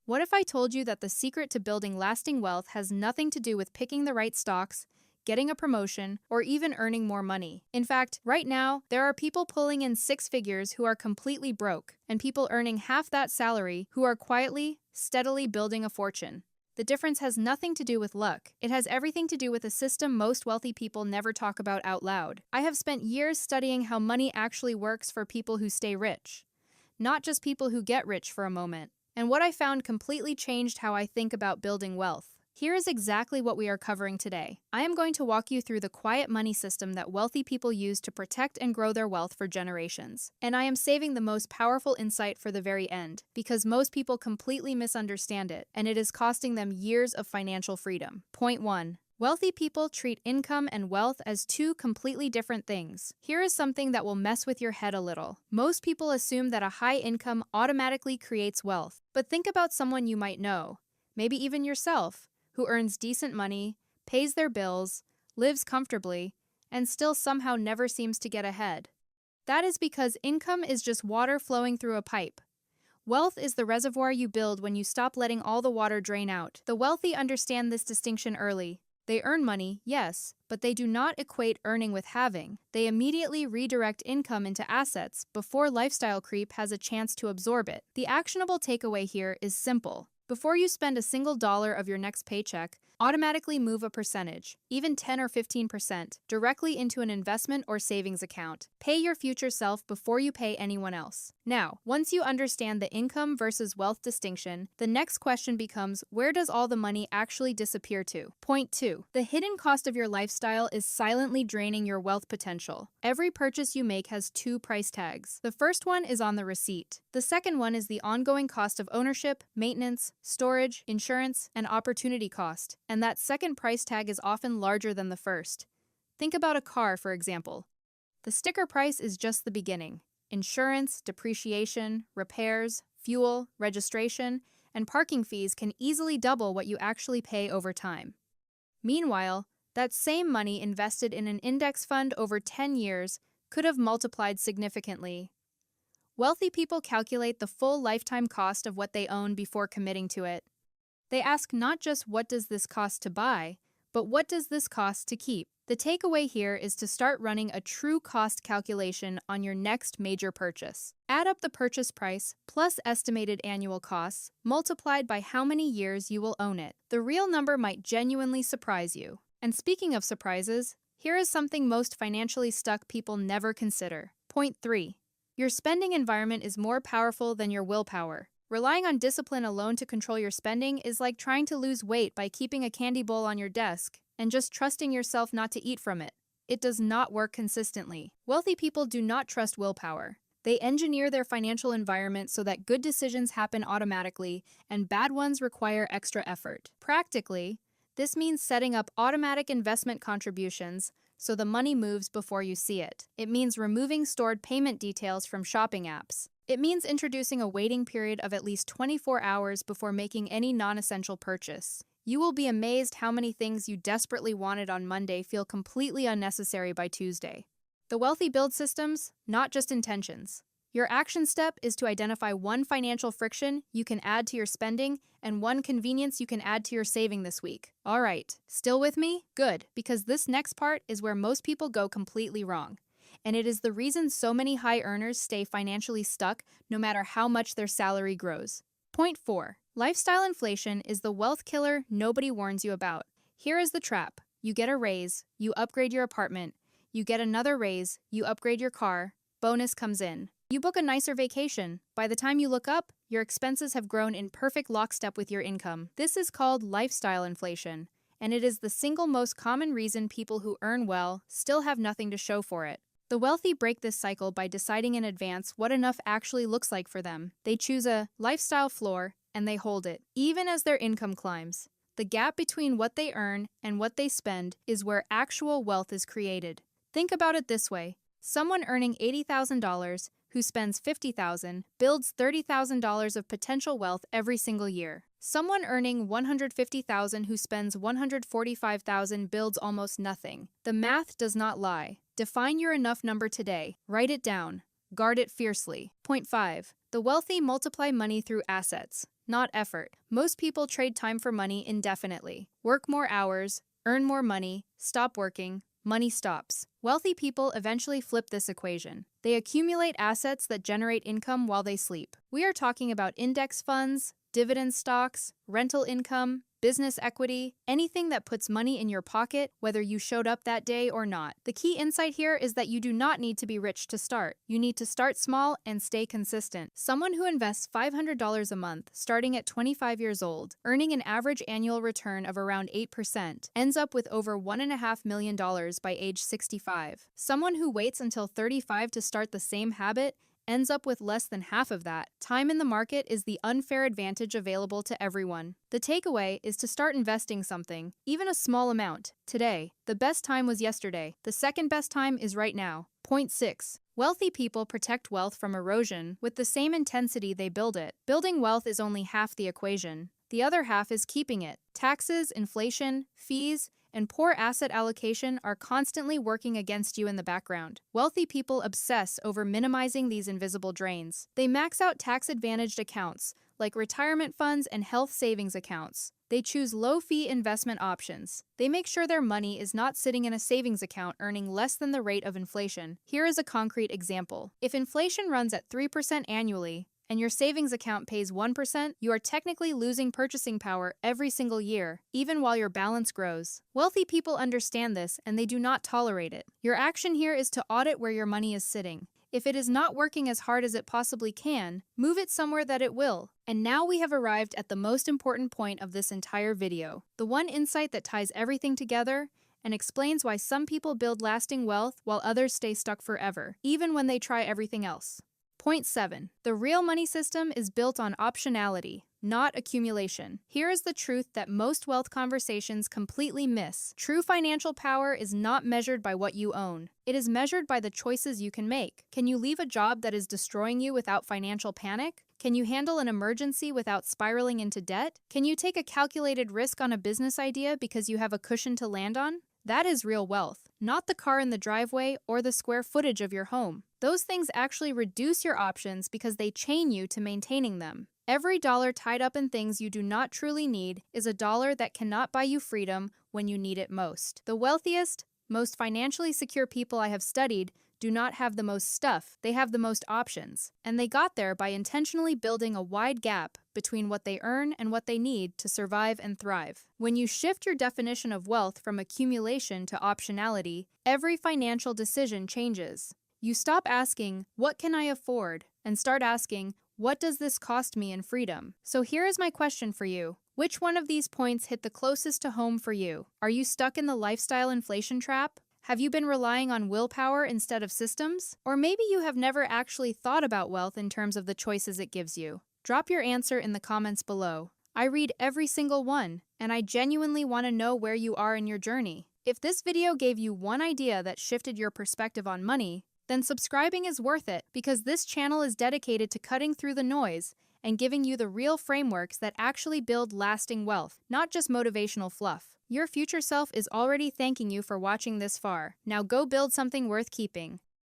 What if I told you that the secret to building lasting wealth has nothing to do with picking the right stocks, getting a promotion, or even earning more money? In fact, right now, there are people pulling in six figures who are completely broke, and people earning half that salary who are quietly, steadily building a fortune. The difference has nothing to do with luck. It has everything to do with a system most wealthy people never talk about out loud. I have spent years studying how money actually works for people who stay rich, not just people who get rich for a moment. And what I found completely changed how I think about building wealth. Here is exactly what we are covering today. I am going to walk you through the quiet money system that wealthy people use to protect and grow their wealth for generations. And I am saving the most powerful insight for the very end, because most people completely misunderstand it, and it is costing them years of financial freedom. Point 1. Wealthy people treat income and wealth as two completely different things. Here is something that will mess with your head a little. Most people assume that a high income automatically creates wealth. But think about someone you might know, maybe even yourself, who earns decent money, pays their bills, lives comfortably, and still somehow never seems to get ahead. That is because income is just water flowing through a pipe. Wealth is the reservoir you build when you stop letting all the water drain out. The wealthy understand this distinction early. They earn money, yes, but they do not equate earning with having. They immediately redirect income into assets before lifestyle creep has a chance to absorb it. The actionable takeaway here is simple. Before you spend a single dollar of your next paycheck, automatically move a percentage, even 10 or 15%, directly into an investment or savings account. Pay your future self before you pay anyone else. Now, once you understand the income versus wealth distinction, the next question becomes, where does all the money actually disappear to? Point 2. The hidden cost of your lifestyle is silently draining your wealth potential. Every purchase you make has two price tags. The first one is on the receipt. The second one is the ongoing cost of ownership, maintenance, storage, insurance, and opportunity cost. And that second price tag is often larger than the first. Think about a car, for example. The sticker price is just the beginning. Insurance, depreciation, repairs, fuel, registration, and parking fees can easily double what you actually pay over time. Meanwhile, that same money invested in an index fund over 10 years could have multiplied significantly. Wealthy people calculate the full lifetime cost of what they own before committing to it. They ask not just what does this cost to buy, but what does this cost to keep? The takeaway here is to start running a true cost calculation on your next major purchase. Add up the purchase price plus estimated annual costs, multiplied by how many years you will own it. The real number might genuinely surprise you. And speaking of surprises, here is something most financially stuck people never consider. Point 3. Your spending environment is more powerful than your willpower. Relying on discipline alone to control your spending is like trying to lose weight by keeping a candy bowl on your desk and just trusting yourself not to eat from it. It does not work consistently. Wealthy people do not trust willpower. They engineer their financial environment so that good decisions happen automatically and bad ones require extra effort. Practically, this means setting up automatic investment contributions so the money moves before you see it. It means removing stored payment details from shopping apps. It means introducing a waiting period of at least 24 hours before making any non-essential purchase. You will be amazed how many things you desperately wanted on Monday feel completely unnecessary by Tuesday. The wealthy build systems, not just intentions. Your action step is to identify one financial friction you can add to your spending and one convenience you can add to your saving this week. All right, still with me? Good, because this next part is where most people go completely wrong. And it is the reason so many high earners stay financially stuck no matter how much their salary grows. Point 4. Lifestyle inflation is the wealth killer nobody warns you about. Here is the trap. You get a raise, you upgrade your apartment. You get another raise, you upgrade your car. Bonus comes in. You book a nicer vacation. By the time you look up, your expenses have grown in perfect lockstep with your income. This is called lifestyle inflation, and it is the single most common reason people who earn well still have nothing to show for it. The wealthy break this cycle by deciding in advance what enough actually looks like for them. They choose a lifestyle floor, and they hold it, even as their income climbs. The gap between what they earn and what they spend is where actual wealth is created. Think about it this way. Someone earning $80,000 who spends $50,000 builds $30,000 of potential wealth every single year. Someone earning $150,000 who spends $145,000 builds almost nothing. The math does not lie. Define your enough number today. Write it down. Guard it fiercely. Point 5. The wealthy multiply money through assets, not effort. Most people trade time for money indefinitely. Work more hours, earn more money, stop working, money stops. Wealthy people eventually flip this equation. They accumulate assets that generate income while they sleep. We are talking about index funds, dividend stocks, rental income, business equity, anything that puts money in your pocket, whether you showed up that day or not. The key insight here is that you do not need to be rich to start. You need to start small and stay consistent. Someone who invests $500 a month, starting at 25 years old, earning an average annual return of around 8%, ends up with over $1.5 million by age 65. Someone who waits until 35 to start the same habit ends up with less than half of that. Time in the market is the unfair advantage available to everyone. The takeaway is to start investing something, even a small amount, today. The best time was yesterday. The second best time is right now. Point 6. Wealthy people protect wealth from erosion with the same intensity they build it. Building wealth is only half the equation. The other half is keeping it. Taxes, inflation, fees, and poor asset allocation are constantly working against you in the background. Wealthy people obsess over minimizing these invisible drains. They max out tax-advantaged accounts, like retirement funds and health savings accounts. They choose low-fee investment options. They make sure their money is not sitting in a savings account earning less than the rate of inflation. Here is a concrete example. If inflation runs at 3% annually, and your savings account pays 1%, you are technically losing purchasing power every single year, even while your balance grows. Wealthy people understand this, and they do not tolerate it. Your action here is to audit where your money is sitting. If it is not working as hard as it possibly can, move it somewhere that it will. And now we have arrived at the most important point of this entire video. The one insight that ties everything together and explains why some people build lasting wealth while others stay stuck forever, even when they try everything else. Point 7. The real money system is built on optionality, not accumulation. Here is the truth that most wealth conversations completely miss. True financial power is not measured by what you own. It is measured by the choices you can make. Can you leave a job that is destroying you without financial panic? Can you handle an emergency without spiraling into debt? Can you take a calculated risk on a business idea because you have a cushion to land on? That is real wealth, not the car in the driveway or the square footage of your home. Those things actually reduce your options because they chain you to maintaining them. Every dollar tied up in things you do not truly need is a dollar that cannot buy you freedom when you need it most. The wealthiest, most financially secure people I have studied do not have the most stuff, they have the most options. And they got there by intentionally building a wide gap between what they earn and what they need to survive and thrive. When you shift your definition of wealth from accumulation to optionality, every financial decision changes. You stop asking, "What can I afford?" and start asking, "What does this cost me in freedom?" So here is my question for you. Which one of these points hit the closest to home for you? Are you stuck in the lifestyle inflation trap? Have you been relying on willpower instead of systems? Or maybe you have never actually thought about wealth in terms of the choices it gives you. Drop your answer in the comments below. I read every single one, and I genuinely want to know where you are in your journey. If this video gave you one idea that shifted your perspective on money, then subscribing is worth it because this channel is dedicated to cutting through the noise and giving you the real frameworks that actually build lasting wealth, not just motivational fluff. Your future self is already thanking you for watching this far. Now go build something worth keeping.